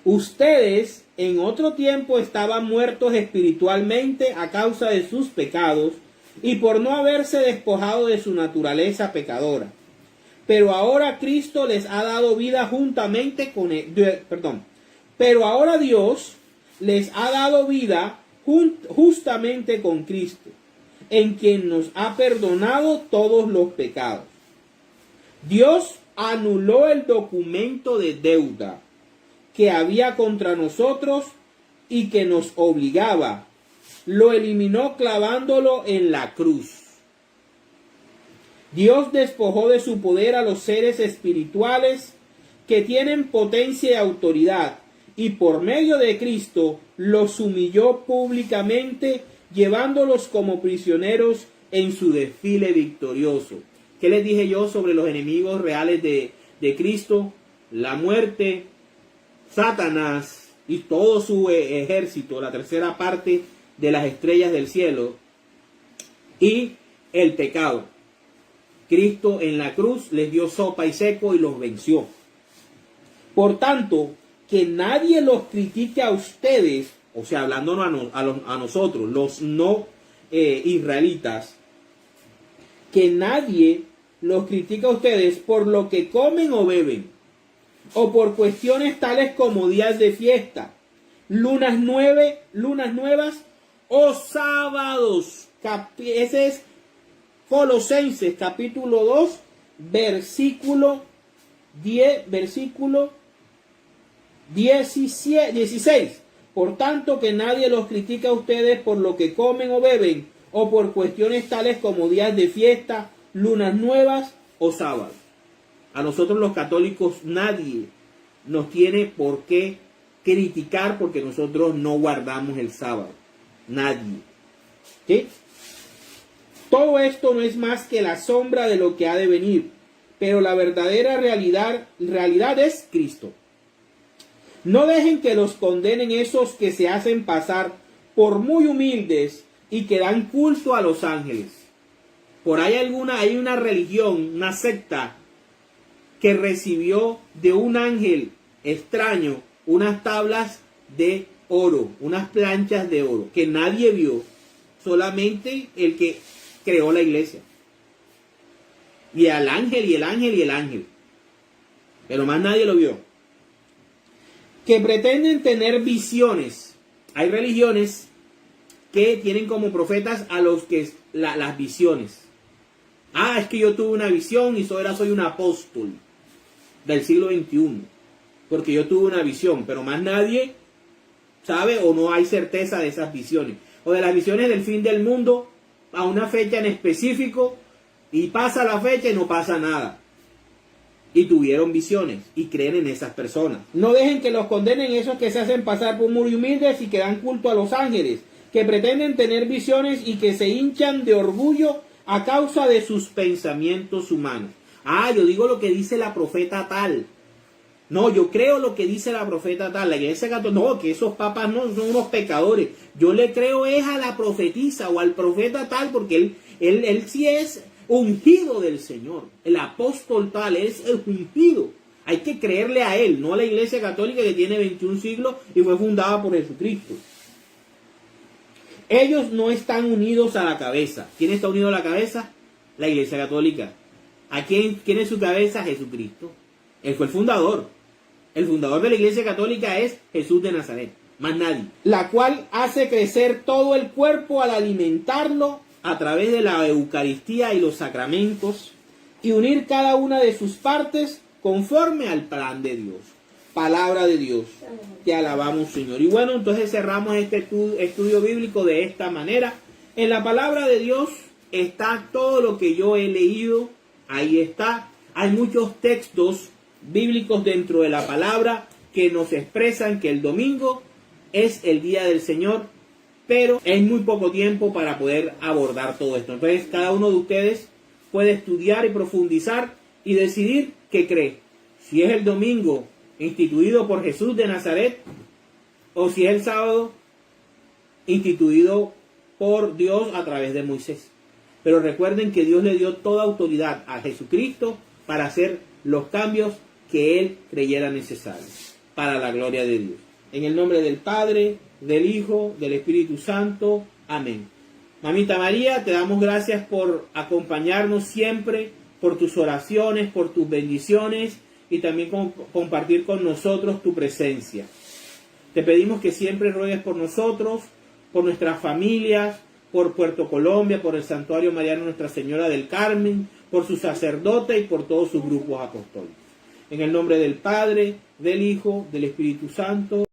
Ustedes en otro tiempo estaban muertos espiritualmente a causa de sus pecados y por no haberse despojado de su naturaleza pecadora. Pero ahora Cristo les ha dado vida juntamente con él. Pero ahora Dios les ha dado vida justamente con Cristo, en quien nos ha perdonado todos los pecados. Dios anuló el documento de deuda que había contra nosotros y que nos obligaba. Lo eliminó clavándolo en la cruz. Dios despojó de su poder a los seres espirituales que tienen potencia y autoridad, y por medio de Cristo los humilló públicamente, llevándolos como prisioneros en su desfile victorioso. ¿Qué les dije yo sobre los enemigos reales de Cristo? La muerte, Satanás y todo su ejército, la tercera parte de las estrellas del cielo, y el pecado. Cristo en la cruz les dio sopa y seco y los venció. Por tanto, que nadie los critique a ustedes, o sea, hablándonos a nosotros, los no israelitas, que nadie los critique a ustedes por lo que comen o beben, o por cuestiones tales como días de fiesta, lunas nuevas o sábados. Ese es Colosenses capítulo 2, versículo 16. Por tanto, que nadie los critique a ustedes por lo que comen o beben, o por cuestiones tales como días de fiesta, lunas nuevas o sábados. A nosotros los católicos nadie nos tiene por qué criticar porque nosotros no guardamos el sábado. Nadie. ¿Sí? Todo esto no es más que la sombra de lo que ha de venir, pero la verdadera realidad es Cristo. No dejen que los condenen esos que se hacen pasar por muy humildes y que dan culto a los ángeles. Por ahí hay una religión, una secta, que recibió de un ángel extraño unas tablas de oro, unas planchas de oro, que nadie vio, solamente el que creó la iglesia. Y al ángel, y el ángel, y el ángel. Pero más nadie lo vio. Que pretenden tener visiones. Hay religiones que tienen como profetas a los que las visiones. Ah, es que yo tuve una visión y ahora soy un apóstol del siglo XXI. Porque yo tuve una visión, pero más nadie sabe o no hay certeza de esas visiones. O de las visiones del fin del mundo a una fecha en específico, y pasa la fecha y no pasa nada. y tuvieron visiones, y creen en esas personas. No dejen que los condenen esos que se hacen pasar por muy humildes y que dan culto a los ángeles, que pretenden tener visiones y que se hinchan de orgullo a causa de sus pensamientos humanos. Ah, yo digo lo que dice la profeta tal. No, yo creo lo que dice la profeta tal. La iglesia católica, no, que esos papas no son unos pecadores. Yo le creo es a la profetisa o al profeta tal, porque él sí es ungido del Señor. El apóstol tal es el ungido. Hay que creerle a él, no a la iglesia católica que tiene 21 siglos y fue fundada por Jesucristo. Ellos no están unidos a la cabeza. ¿Quién está unido a la cabeza? La iglesia católica. ¿A quién es su cabeza? Jesucristo. Él fue el fundador. El fundador de la iglesia católica es Jesús de Nazaret. Más nadie. La cual hace crecer todo el cuerpo al alimentarlo a través de la Eucaristía y los sacramentos y unir cada una de sus partes conforme al plan de Dios. Palabra de Dios. Te alabamos, Señor. Y bueno, entonces cerramos este estudio bíblico de esta manera. En la palabra de Dios está todo lo que yo he leído. Ahí está. Hay muchos textos bíblicos dentro de la palabra que nos expresan que el domingo es el día del Señor, pero es muy poco tiempo para poder abordar todo esto. Entonces cada uno de ustedes puede estudiar y profundizar y decidir qué cree. Si es el domingo instituido por Jesús de Nazaret o si es el sábado instituido por Dios a través de Moisés. Pero recuerden que Dios le dio toda autoridad a Jesucristo para hacer los cambios que Él creyera necesarios para la gloria de Dios. En el nombre del Padre, del Hijo, del Espíritu Santo. Amén. Mamita María, te damos gracias por acompañarnos siempre, por tus oraciones, por tus bendiciones y también compartir con nosotros tu presencia. Te pedimos que siempre ruegues por nosotros, por nuestras familias, por Puerto Colombia, por el Santuario Mariano Nuestra Señora del Carmen, por su sacerdote y por todos sus grupos apostólicos. En el nombre del Padre, del Hijo, del Espíritu Santo.